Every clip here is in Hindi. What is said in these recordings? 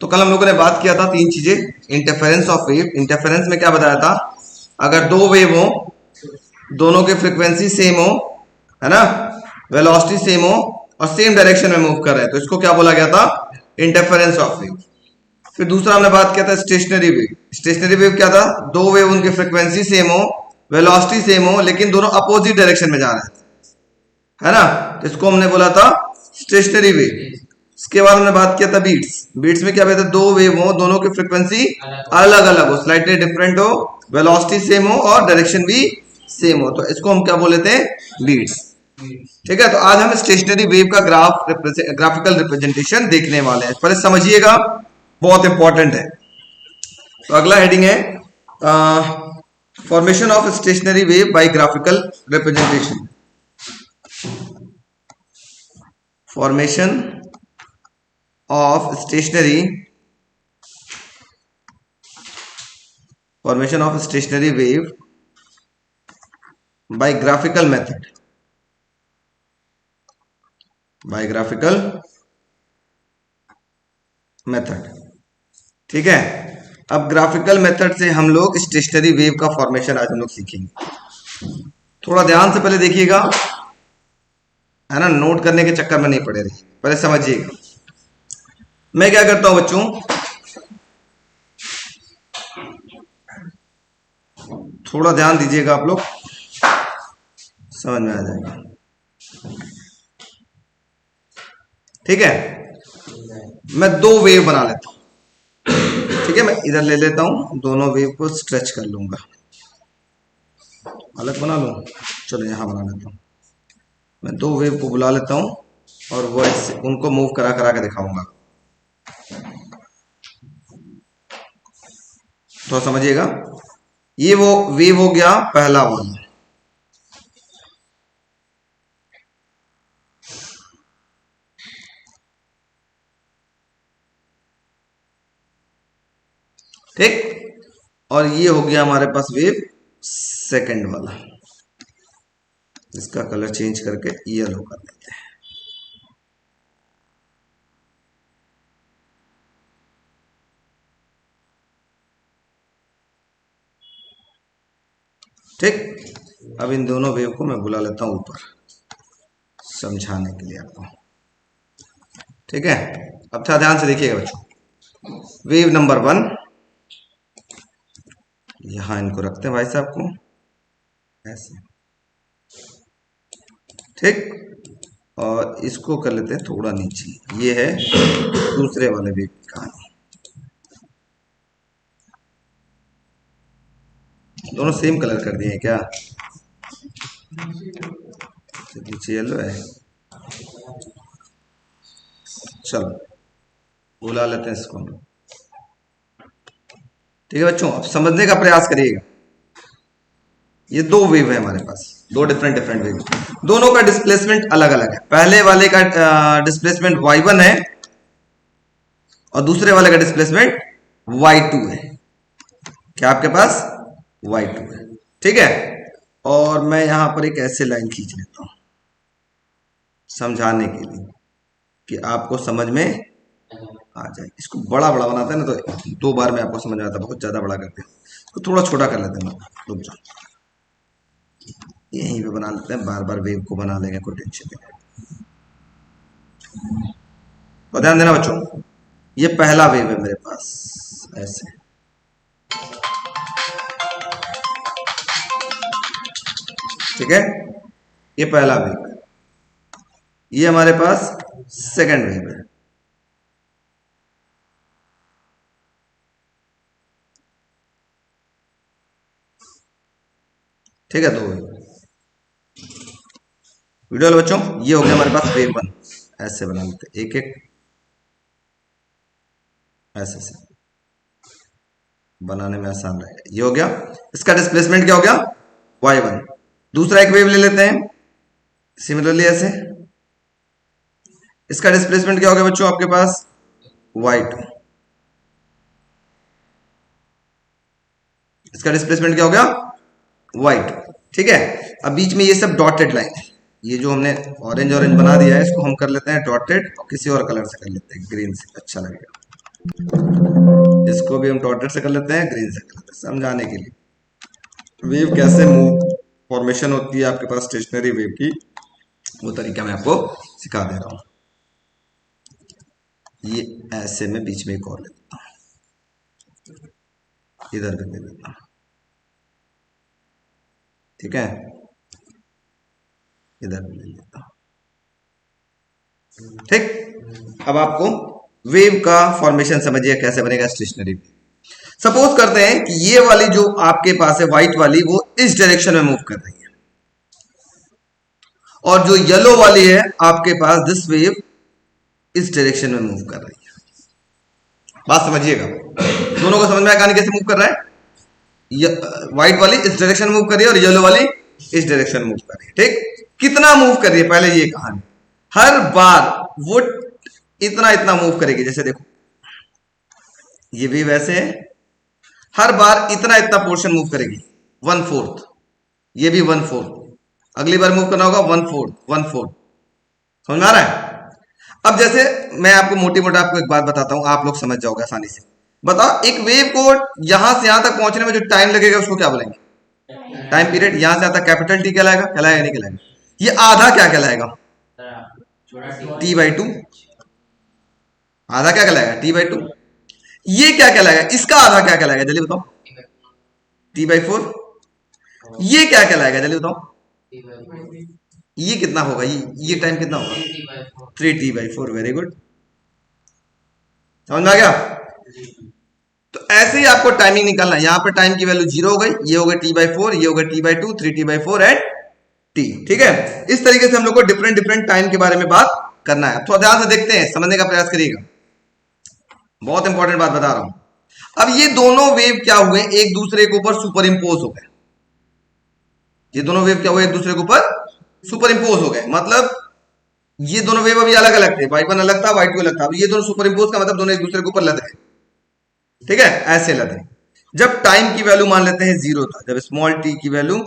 तो कल हम लोगों ने बात किया था तीन चीजें। इंटरफेरेंस ऑफ वेव, इंटरफेरेंस में क्या बताया था, अगर दो वेव हो, दोनों के फ्रीक्वेंसी सेम हो, है ना, वेलोसिटी सेम हो और सेम डायरेक्शन में मूव कर रहे हैं, तो इसको क्या बोला गया था, इंटरफेरेंस ऑफ वेव। फिर दूसरा हमने बात किया था स्टेशनरी वेव। स्टेशनरी वेव क्या था, दो वेव उनकी फ्रीक्वेंसी सेम हो, वेलोसिटी सेम हो, लेकिन दोनों अपोजिट डायरेक्शन में जा रहे हैं, है ना, तो इसको हमने बोला था स्टेशनरी वेव। इसके बाद हमने बात किया था बीट्स। बीट्स में क्या कहते हैं, दो वेव हो, दोनों की फ्रीक्वेंसी अलग अलग हो, स्लाइटली डिफरेंट हो, वेलोसिटी सेम हो और डायरेक्शन भी सेम हो, तो इसको हम क्या बोले थे, बीट्स। ठीक है, तो आज हम स्टेशनरी वेव का ग्राफिकल रिप्रेजेंटेशन देखने वाले हैं। पहले समझिएगा, बहुत इंपॉर्टेंट है। तो अगला हेडिंग है formation of stationary wave by graphical representation. Formation of stationary wave by graphical method, ठीक है। अब ग्राफिकल मेथड से हम लोग स्टेशनरी वेव का फॉर्मेशन आज हम लोग सीखेंगे। थोड़ा ध्यान से पहले देखिएगा, है ना, नोट करने के चक्कर में नहीं पड़े रहिए, पहले समझिएगा। मैं क्या करता हूं बच्चों, थोड़ा ध्यान दीजिएगा, आप लोग समझ में आ जाएगा, ठीक है। मैं दो वेव बना लेता हूं, ठीक है। मैं इधर ले लेता हूं, दोनों वेव को स्ट्रेच कर लूंगा, अलग बना लूं, चलो यहां बना लेता हूं। मैं दो वेव को बुला लेता हूं और वो उनको मूव करा करा के दिखाऊंगा, तो समझिएगा। ये वो वेव हो गया पहला वाला, ठीक। और ये हो गया हमारे पास वेव सेकंड वाला, इसका कलर चेंज करके येलो कर देते हैं, ठीक। अब इन दोनों वेव को मैं बुला लेता हूं ऊपर, समझाने के लिए आपको, ठीक है। अब थोड़ा ध्यान से देखिएगा बच्चों। वेव नंबर 1, यहां इनको रखते हैं भाई साहब को ऐसे, ठीक। और इसको कर लेते हैं थोड़ा नीचे, ये है दूसरे वाले वेव की कहानी। दोनों सेम कलर कर दिए क्या, नीचे येलो है, चलो बुला लेते हैं इसको, ठीक है बच्चों। अब समझने का प्रयास करिएगा। ये दो वेव है हमारे पास, दो डिफरेंट वेव, दोनों का डिस्प्लेसमेंट अलग अलग है। पहले वाले का डिस्प्लेसमेंट y1 है और दूसरे वाले का डिस्प्लेसमेंट y2 है। क्या आपके पास y2 है, ठीक है। और मैं यहां पर एक ऐसे लाइन खींच लेता हूं समझाने के लिए कि आपको समझ में आ जाए। इसको बड़ा बड़ा बनाते हैं ना, तो दो बार में आपको समझ में आता है, बहुत ज्यादा बड़ा करते हैं तो थोड़ा छोटा कर लेते हैं। रुक जाओ, यहीं पे बना लेते हैं, बार बार वेव को बना लेंगे, कोई टेंशन नहीं। तो ध्यान देना बच्चों, ये पहला वेव है मेरे पास ऐसे, ठीक है। ये पहला वेव है, ये हमारे पास सेकंड वेव है, ठीक है। दो वेव वीडियो बच्चों, ये हो गया हमारे पास वेव 1। ऐसे बना लेते एक एक, ऐसे से बनाने में आसान रहेगा। ये हो गया, इसका डिस्प्लेसमेंट क्या हो गया, y1। दूसरा एक वेव ले लेते हैं सिमिलरली ऐसे, इसका डिस्प्लेसमेंट क्या हो गया बच्चों आपके पास, y2। इसका डिस्प्लेसमेंट क्या हो गया, y2, ठीक है। अब बीच में ये सब डॉटेड लाइन है, ये जो हमने ऑरेंज बना दिया है, इसको हम कर लेते हैं डॉटेड, और किसी और कलर से कर लेते हैं, ग्रीन से अच्छा लगेगा। इसको भी हम डॉटेड से कर लेते हैं, ग्रीन से कर लेते हैं समझाने के लिए। वेव कैसे मूव फॉर्मेशन होती है आपके पास स्टेशनरी वेव की, वो तरीका मैं आपको सिखा दे रहा हूं। ये ऐसे में बीच में एक और ले लेता हूं, इधर भी ले लेता हूं, ठीक है, इधर भी ले लेता हूं, ठीक। अब आपको वेव का फॉर्मेशन समझिए कैसे बनेगा स्टेशनरी वेव। सपोज करते हैं कि ये वाली जो आपके पास है व्हाइट वाली, वो इस डायरेक्शन में मूव कर रही है, और जो येलो वाली है आपके पास, दिस वेव इस डायरेक्शन में मूव कर रही है। बात समझिएगा, दोनों को समझ में आया कैसे मूव कर रहा है। व्हाइट वाली इस डायरेक्शन मूव कर रही है और येलो वाली इस डायरेक्शन मूव कर रही है, ठीक। कितना मूव कर रही है पहले ये कहानी, हर बार वो इतना इतना मूव करेगी। जैसे देखो ये भी वैसे है, हर बार इतना इतना पोर्शन मूव करेगी, 1/4, ये भी 1/4, अगली बार मूव करना होगा 1/4 1/4। समझ में आ रहा है। अब जैसे मैं आपको मोटी मोटा आपको एक बात बताता हूं, आप लोग समझ जाओगे आसानी से। बताओ एक वेव को यहां से यहां तक पहुंचने में जो टाइम लगेगा उसको क्या बोलेंगे, टाइम पीरियड। यहां से यहां तक कैपिटल टी कहलाएगा, कहलाएगा नहीं कहलाएगा। ये आधा क्या कहलाएगा, t/2, आधा क्या कहलाएगा t/2। ये क्या कहलाएगा, इसका आधा क्या कहलाएगा जल्दी बताओ, t/4। ये क्या कहलाएगा जल्दी बताओ, ये कितना होगा, ये टाइम कितना होगा, 3t/4। वेरी गुड, समझ में आ गया। तो ऐसे ही आपको टाइमिंग निकालना है। यहां पर टाइम की वैल्यू 0 हो गई, ये हो गया t/4, ये हो गया t/2, 3t/4 एंड t, ठीक है। इस तरीके से हम लोग को डिफरेंट डिफरेंट टाइम के बारे में बात करना है। थोड़ा ध्यान से देखते हैं, समझने का प्रयास करिएगा, बहुत इंपॉर्टेंट बात बता रहा हूं। अब ये दोनों वेव क्या हुए, एक दूसरे के ऊपर सुपर इंपोज हो गए। ये दोनों वेव क्या हुए, एक दूसरे के ऊपर सुपर इंपोज हो गए। मतलब ये दोनों वेव अभी अलग अलग थे, y1 अलग था, y2 अलग था। अब ये दोनों सुपर इंपोज का मतलब दोनों एक दूसरे के ऊपर लद गए, ठीक है, ऐसे लदे। जब टाइम की वैल्यू मान लेते हैं 0 था, जब स्मॉल t की वैल्यू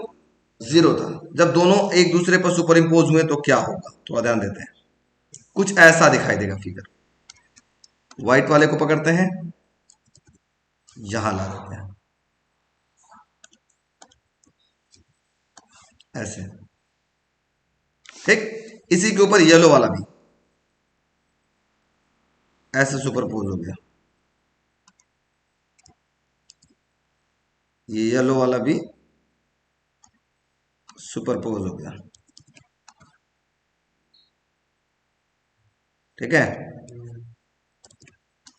0 था, जब दोनों एक दूसरे पर सुपर इंपोज हुए तो क्या होगा, थोड़ा ध्यान देते हैं। कुछ ऐसा दिखाई देगा फिगर। व्हाइट वाले को पकड़ते हैं, यहां ला देते हैं ऐसे, ठीक। इसी के ऊपर येलो वाला भी ऐसे सुपरपोज हो गया, ये येलो वाला भी सुपरपोज हो गया, ठीक है,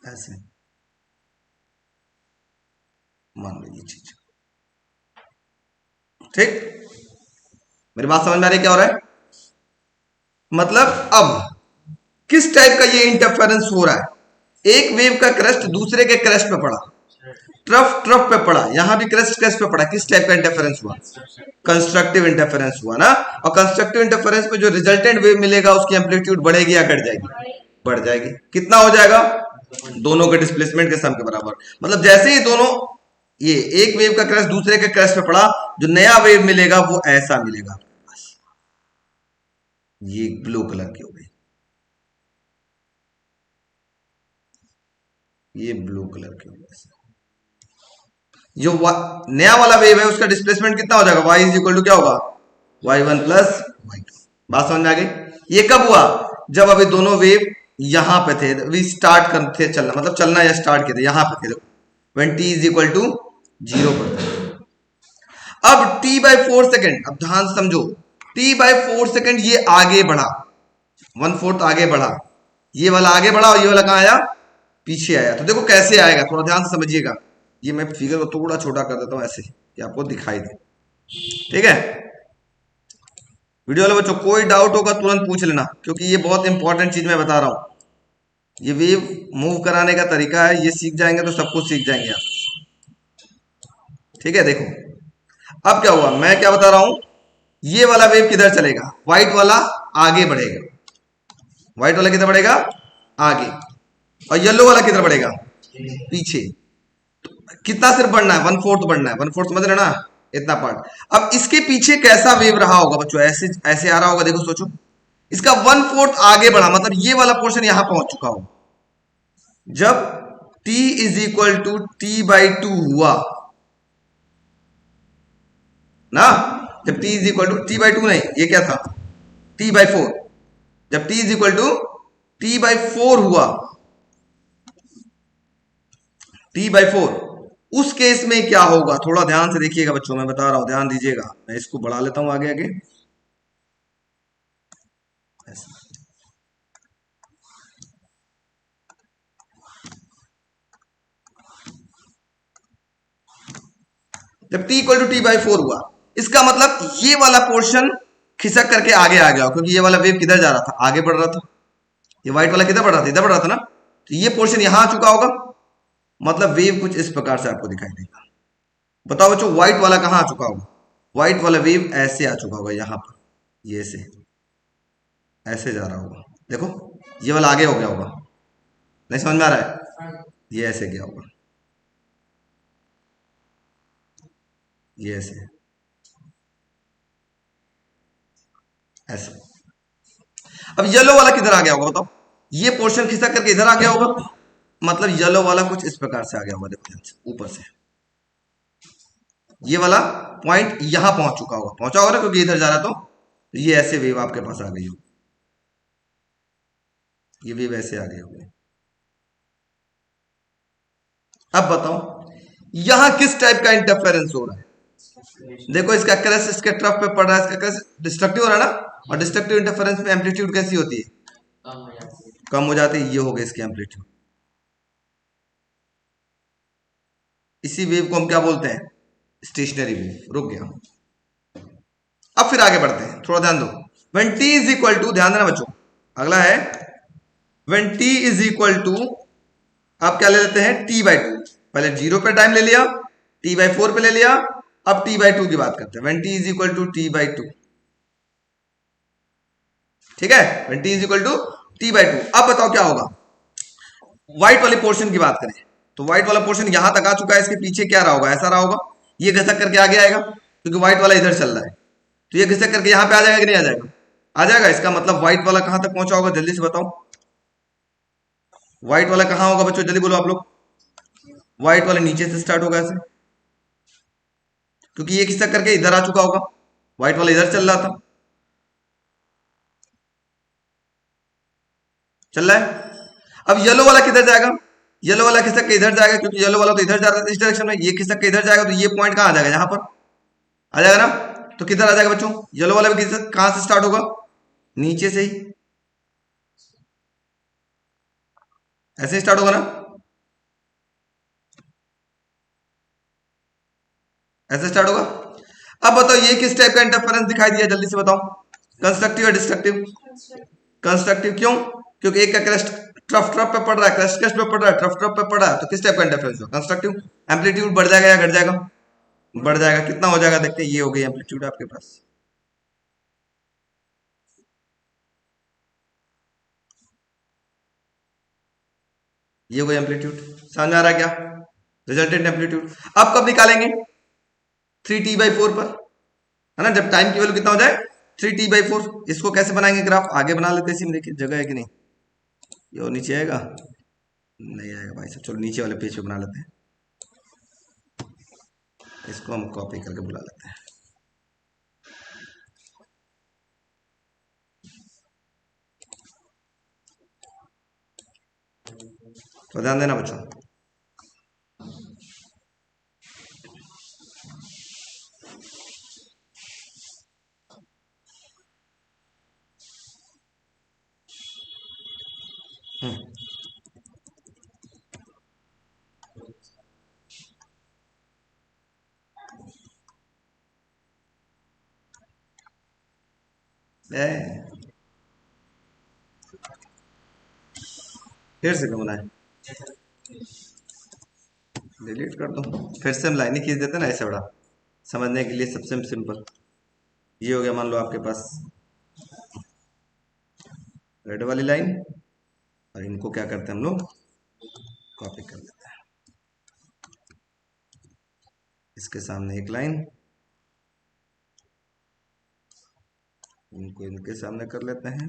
ऐसे मान लो ये चीज, ठीक। मेरी बात समझ में आ रही है क्या हो रहा है। मतलब अब किस टाइप का ये इंटरफेरेंस हो रहा है, एक वेव का क्रस्ट दूसरे के क्रस्ट पे पड़ा, ट्रफ ट्रफ पे पड़ा, यहां भी क्रस्ट क्रस्ट पे पड़ा, किस टाइप का इंटरफेरेंस हुआ, कंस्ट्रक्टिव इंटरफेरेंस हुआ ना। और कंस्ट्रक्टिव इंटरफेरेंस में जो रिजल्टेंट वेव मिलेगा उसकी एम्पलीट्यूड बढ़ेगी या घट जाएगी, बढ़ जाएगी। कितना हो जाएगा, दोनों के डिस्प्लेसमेंट के सम के बराबर। मतलब जैसे ही दोनों, ये एक वेव का क्रस्ट दूसरे के क्रस्ट पे पड़ा, जो नया वेव मिलेगा वो ऐसा मिलेगा। ये ब्लू कलर की हो गई, ये ब्लू कलर की हो गई। जो नया वाला वेव है उसका डिस्प्लेसमेंट कितना हो जाएगा, y इज इक्वल टू क्या होगा, y1 प्लस y2। बात समझ में आ गई। ये कब हुआ, जब अभी दोनों वेव यहां पे थे, अभी स्टार्ट करते चलना, मतलब चलना या स्टार्ट किए थे, यहां पे थे, when t is equal to 0 पर थे। अब t/4 सेकेंड, अब ध्यान से समझो, t/4 सेकेंड ये आगे बढ़ा, 1/4 आगे बढ़ा, ये वाला आगे बढ़ा और ये वाला कहां आया, पीछे आया। तो देखो कैसे आएगा, थोड़ा ध्यान से समझिएगा। ये मैं फिगर को थोड़ा छोटा कर देता हूं ऐसे कि आपको दिखाई दे, ठीक है। वीडियो वाले बच्चों कोई डाउट होगा तुरंत पूछ लेना, क्योंकि ये बहुत इंपॉर्टेंट चीज मैं बता रहा हूं। ये वेव मूव कराने का तरीका है, ये सीख जाएंगे तो सब कुछ सीख जाएंगे आप, ठीक है। देखो अब क्या हुआ, मैं क्या बता रहा हूं, ये वाला वेव किधर चलेगा, व्हाइट वाला आगे बढ़ेगा, व्हाइट वाला किधर बढ़ेगा, आगे, और येलो वाला किधर बढ़ेगा, पीछे। कितना सिर्फ बढ़ना है, 1/4 बढ़ना है, 1/4 समझ रहे ना, इतना पार्ट। अब इसके पीछे कैसा वेव रहा होगा बच्चों, ऐसे ऐसे आ रहा होगा, देखो सोचो, इसका 1/4 आगे बढ़ा, मतलब ये वाला पोर्शन यहां पहुंच चुका हो। जब t is equal to t/2 हुआ ना, जब t is equal to t/2 नहीं, ये क्या था t/4, जब t is equal to t/4 हुआ, t/4, उस केस में क्या होगा, थोड़ा ध्यान से देखिएगा बच्चों, मैं बता रहा हूं, ध्यान दीजिएगा, मैं इसको बढ़ा लेता हूं आगे आगे ऐसे। जब t इक्वल टू t/4 हुआ, इसका मतलब ये वाला पोर्शन खिसक करके आगे आ गया, क्योंकि ये वाला वेव किधर जा रहा था, आगे बढ़ रहा था, ये व्हाइट वाला किधर बढ़ रहा था, इधर बढ़ रहा था ना, तो ये पोर्शन यहां आ चुका होगा, मतलब वेव कुछ इस प्रकार से आपको दिखाई देगा। बताओ बच्चों, व्हाइट वाला कहां आ चुका होगा, व्हाइट वाला वेव ऐसे आ चुका होगा यहां पर, ये से ऐसे जा रहा होगा, देखो ये वाला आगे हो गया होगा, नहीं समझ में आ रहा है, ये ऐसे गया होगा, ये ऐसे ऐसे। अब येलो वाला किधर आ गया होगा बताओ, ये पोर्शन खिसक करके इधर आ गया होगा, मतलब येलो वाला कुछ इस प्रकार से आ गया होगा, देखो ऊपर से ये वाला पॉइंट यहां पहुंच चुका होगा, पहुंचा होगा ना, क्योंकि इधर जा रहा, तो ये ऐसे वेव आपके पास आ गई हो, ये वेव ऐसे आ गई होगी। अब बताओ यहां किस टाइप का इंटरफेरेंस हो रहा है, देखो इसका क्रस इसके ट्रफ पे पड़ रहा है, इसका क्रस डिस्ट्रक्टिव हो रहा है ना, और डिस्ट्रक्टिव इंटरफेरेंस में एम्पलीट्यूड कैसी होती है, कम हो जाती है, ये हो गया इसकी एम्पलीट्यूड, इसी वेव को हम क्या बोलते हैं, स्टेशनरी वेव, रुक गया। अब फिर आगे बढ़ते हैं, थोड़ा ध्यान दो, when t is equal to, ध्यान देना बच्चों, अगला है when t is equal to, आप क्या ले लेते हैं t/2, पहले 0 पे टाइम ले लिया, t/4 पे ले लिया, अब t/2 की बात करते हैं, when t is equal to t/2, ठीक है, when t is equal to t/2। अब बताओ क्या होगा, व्हाइट वाले पोर्शन की बात करें, तो व्हाइट वाला पोर्शन यहां तक आ चुका है, इसके पीछे क्या रहा होगा, ऐसा रहा होगा, ये घसक करके आगे आएगा, क्योंकि व्हाइट वाला इधर चल रहा है, तो ये घिसक करके यहां पे आ जाएगा कि नहीं आ जाएगा, आ जाएगा, इसका मतलब व्हाइट वाला कहां तक पहुंचा होगा, जल्दी से बताओ, व्हाइट वाला कहां होगा बच्चों, जल्दी बोलो आप लोग, व्हाइट वाले नीचे से स्टार्ट होगा ऐसे, क्योंकि ये खिसक करके इधर आ चुका होगा, व्हाइट वाला इधर चल रहा था, चल रहा है। अब येलो वाला किधर जाएगा, येलो वाला खिसक के इधर जाएगा, क्योंकि येलो वाला तो इधर जा रहा था इस डायरेक्शन में, ये खिसक के इधर जाएगा, तो ये पॉइंट कहां आ जाएगा, यहां पर आ जाएगा ना, तो किधर आ जाएगा बच्चों, येलो वाला भी कहां से स्टार्ट होगा, नीचे से ही, ऐसे ही स्टार्ट होगा ना, ऐसे स्टार्ट होगा। अब बताओ ये किस टाइप का इंटरफेरेंस दिखाई दिया, जल्दी से बताओ, कंस्ट्रक्टिव या डिस्ट्रक्टिव, कंस्ट्रक्टिव क्यों, क्योंकि एक का क्रस्ट ट्रफ ट्रफ पे पड़ रहा है, क्रस्ट क्रस्ट पे पड़ रहा है, ट्रफ ट्रफ पे पड़ रहा है, तो किस टाइप का इंटरफेरेंस होगा, कंस्ट्रक्टिव, एम्पलीट्यूड बढ़ जाएगा या घट जाएगा, बढ़ जाएगा, कितना हो जाएगा देखते हैं, ये हो गई एम्पलीट्यूड आपके पास, ये हो गई एम्पलीट्यूड, समझ में आ रहा है क्या, रिजल्टेंट एम्पलीट्यूड। अब कब निकालेंगे, 3t/4 पर, है ना, जब टाइम की वैल्यू कितना हो जाए, 3t/4, इसको कैसे बनाएंगे ग्राफ, आगे बना लेते हैं इसी में, देखिए जगह है कि नहीं, ये और नीचे आएगा, नहीं आएगा भाई साहब, चलो नीचे वाले पेज पे बना लेते हैं, इसको हम कॉपी करके बुला लेते हैं, तो ध्यान देना बच्चों, ए, फिर से क्यों बनाए, डिलीट कर दो, फिर से हम लाइन ही खींच देते हैं ना, ऐसे बड़ा समझने के लिए, सबसे सिंपल, ये हो गया, मान लो आपके पास रेड वाली लाइन, और इनको क्या करते हैं हम लोग, कॉपी कर लेते हैं, इसके सामने एक लाइन, इनको इनके सामने कर लेते हैं,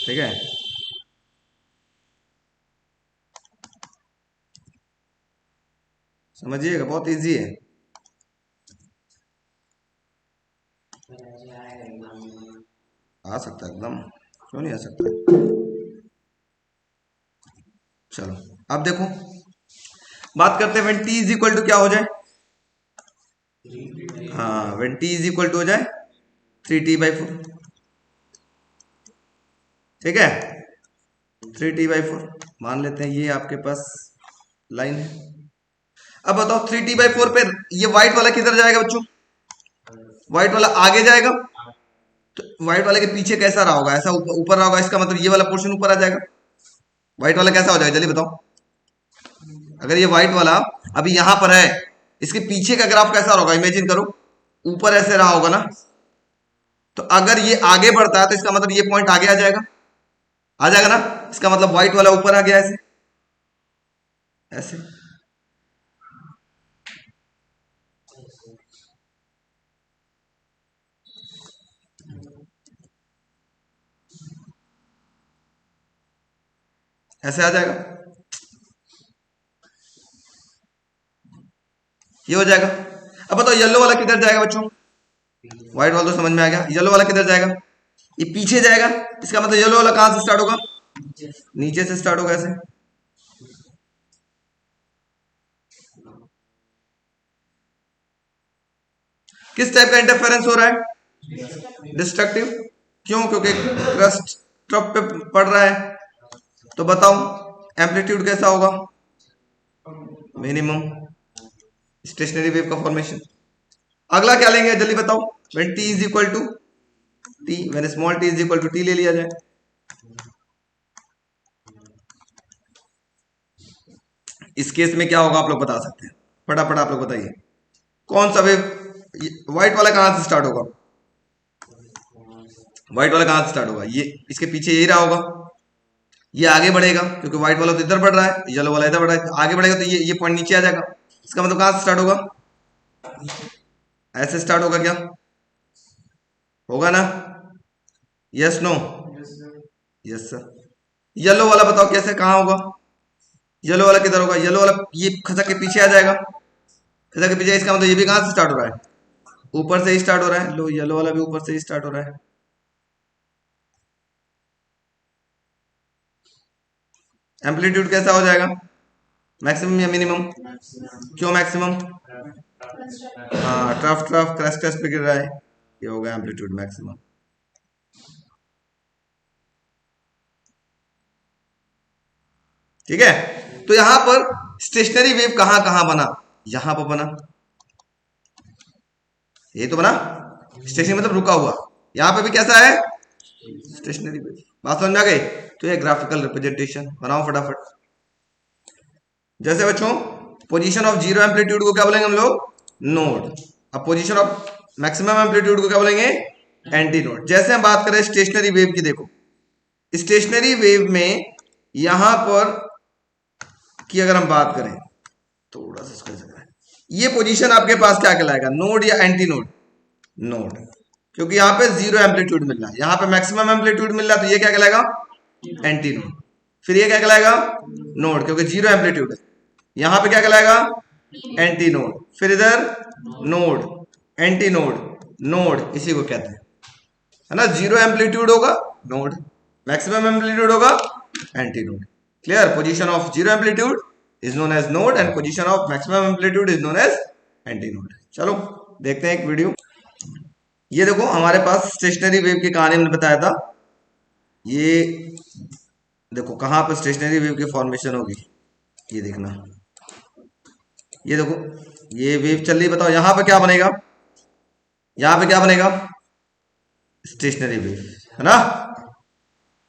ठीक है, समझिएगा, बहुत इजी है। आ सकता है एकदम, क्यों नहीं आ सकता। चलो अब देखो, बात करते हैं when T is equal to क्या हो जाए। हाँ, when T is equal to हो जाए 3t/4। ठीक है, 3t/4 मान लेते हैं, ये आपके पास लाइन है। अब बताओ 3t/4 पे ये व्हाइट वाला किधर जाएगा बच्चों? व्हाइट वाला आगे जाएगा, तो व्हाइट वाले के पीछे कैसा रहा होगा? ऐसा ऊपर रहा होगा, इसका मतलब ये वाला पोर्शन ऊपर आ जाएगा। व्हाइट वाला कैसा हो जाएगा जल्दी बताओ? अगर ये व्हाइट वाला अभी यहां पर है, इसके पीछे का ग्राफ कैसा होगा? इमेजिन करो, ऊपर ऐसे रहा होगा ना, तो अगर ये आगे बढ़ता है तो इसका मतलब ये पॉइंट आगे आ जाएगा, आ जाएगा ना। इसका मतलब व्हाइट वाला ऊपर आ गया, ऐसे ऐसे। ऐसे आ जाएगा, ये हो जाएगा। अब बताओ येलो वाला किधर जाएगा बच्चों? व्हाइट वाला तो समझ में आ गया, येलो वाला किधर जाएगा? ये पीछे जाएगा, इसका मतलब येलो वाला कहां से स्टार्ट होगा? नीचे से स्टार्ट होगा ऐसे। किस टाइप का इंटरफेरेंस हो रहा है? डिस्ट्रक्टिव। क्यों? क्योंकि क्रस्ट टॉप पे पड़ रहा है। तो बताओ एम्पलीट्यूड कैसा होगा? मिनिमम। स्टेशनरी वेव का फॉर्मेशन। अगला क्या लेंगे जल्दी बताओ? When T is equal to T, when small T is equal to T ले लिया जाए। इस केस में क्या होगा आप लोग बता सकते हैं? फटाफट आप लोग बताइए, कौन सा वेव? व्हाइट वाला कहां से स्टार्ट होगा? व्हाइट वाला कहां से स्टार्ट होगा? ये इसके पीछे यही रहा होगा, ये आगे बढ़ेगा क्योंकि व्हाइट वाला तो इधर बढ़ रहा है, येलो वाला इधर बढ़ रहा है, आगे बढ़ेगा तो ये पॉइंट नीचे आ जाएगा। इसका मतलब कहां से स्टार्ट होगा? ऐसे स्टार्ट होगा क्या? होगा ना? Yes no? Yes sir. Yellow वाला बताओ कैसे, कहां होगा? येलो वाला किधर होगा? येलो वाला ये खसक के पीछे आ जाएगा, खसक के पीछे, इसका मतलब ये भी कहां से स्टार्ट हो रहा है? ऊपर से ही स्टार्ट हो रहा है। लो, येलो वाला भी ऊपर से ही स्टार्ट हो रहा है। एम्पलीट्यूड कैसा हो जाएगा? मैक्सिमम या मिनिमम? क्यों मैक्सिमम? हाँ, ट्रफ ट्रफ क्रस्ट क्रस्ट पे गिर रहा है, ये होगा एम्पलीट्यूड मैक्सिमम। ठीक है, तो यहां पर स्टेशनरी वेव कहां कहां बना? यहां पर बना, ये तो बना स्टेशनरी मतलब रुका हुआ। यहां पे भी कैसा है? Stationary wave. बात समझ में आ गई? तो ये ग्राफिकल रिप्रेजेंटेशन बनाओ फटाफट। जैसे बच्चों, पोजीशन ऑफ जीरो एम्पलीट्यूड को क्या बोलेंगे हम लोग? नोड। अब पोजीशन ऑफ मैक्सिमम एम्पलीट्यूड को क्या बोलेंगे? Anti node. जैसे हम बात करें स्टेशनरी वेव की, देखो स्टेशनरी वेव में यहां पर की अगर हम बात करें, थोड़ा सा इसको ऐसे करें, ये पोजीशन आपके पास क्या कहलाएगा? नोड या एंटी नोड? नोड, क्योंकि यहां पे जीरो एम्पलीट्यूड मिल रहा है, यहां पे मैक्सिमम एम्पलीट्यूड मिल रहा है, तो ये क्या कहलाएगा? Anti node. फिर ये क्या कहलाएगा? नोड, क्योंकि जीरो एम्पलीट्यूड है। यहां पे क्या कहलाएगा? Anti node. फिर इधर नोड, एंटी नोड, नोड, इसी को कहते हैं, है ना। जीरो एम्पलीट्यूड होगा नोड, मैक्सिमम एम्पलीट्यूड होगा anti node. Clear? Position of zero amplitude is known as node and position of maximum amplitude is known as anti node. चलो देखते हैं एक वीडियो। ये देखो, हमारे पास स्टेशनरी वेव की कहानी हमने बताया था। ये देखो कहां पर स्टेशनरी वेव की फॉर्मेशन होगी, ये देखना। ये देखो, ये वेव चल रही, बताओ यहां पे क्या बनेगा? यहां पे क्या बनेगा? स्टेशनरी वेव, है ना।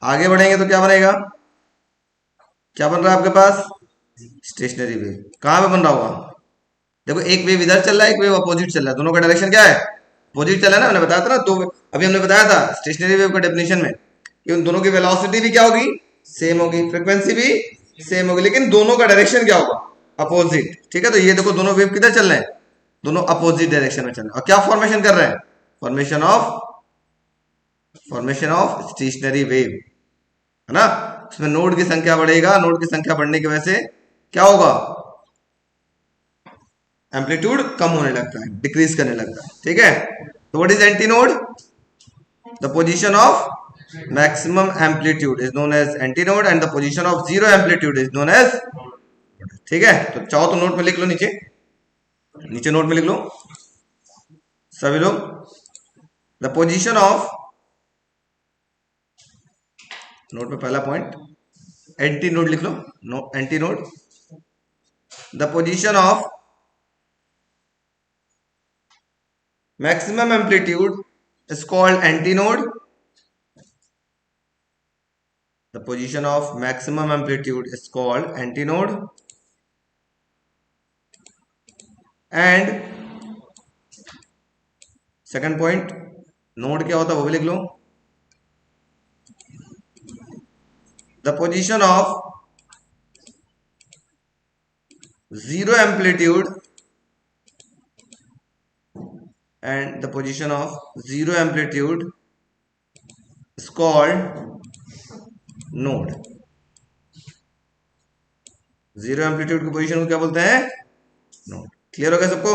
आगे बढ़ेंगे तो क्या बनेगा? क्या बन रहा है आपके पास? Stationary wave. कहां पे बन रहा होगा? देखो, एक वेव इधर चल रहा है, एक वेव अपोजिट चल रहा है, दोनों का डायरेक्शन क्या है? अपोजिट चल रहा है ना। मैंने बताया था ना, दो अभी हमने बताया था स्टेशनरी वेव का डेफिनेशन में कि उन दोनों की वेलोसिटी भी क्या होगी? सेम होगी, फ्रीक्वेंसी भी सेम होगी, लेकिन दोनों का डायरेक्शन क्या होगा? अपोजिट। ठीक है, तो ये देखो दोनों वेव किधर चल रहे हैं? दोनों अपोजिट डायरेक्शन में चल रहे हैं। और क्या फॉर्मेशन कर रहे हैं? फॉर्मेशन ऑफ स्टेशनरी वेव, है ना। इसमें नोड की संख्या बढ़ेगा, नोड की संख्या बढ़ने की वजह से क्या होगा? एम्पलीट्यूड कम होने लगता है, डिक्रीज करने लगता है, ठीक है। तो what is anti node? The position of maximum amplitude is known as anti node and the position of zero amplitude is known as, ठीक है। तो चाहो तो नोट में लिख लो, नीचे नीचे नोट में लिख लो सभी लोग, द पोजीशन ऑफ, नोट में पहला पॉइंट एंटी नोड लिख लो, no anti node, the position of maximum amplitude is called antinode. The position of maximum amplitude is called antinode. And second point, node क्या होता है वो भी लिख लो, the position of zero amplitude and the position of zero amplitude is called node. Zero amplitude की पोजीशन को क्या बोलते हैं? नोड। क्लियर हो गया सबको?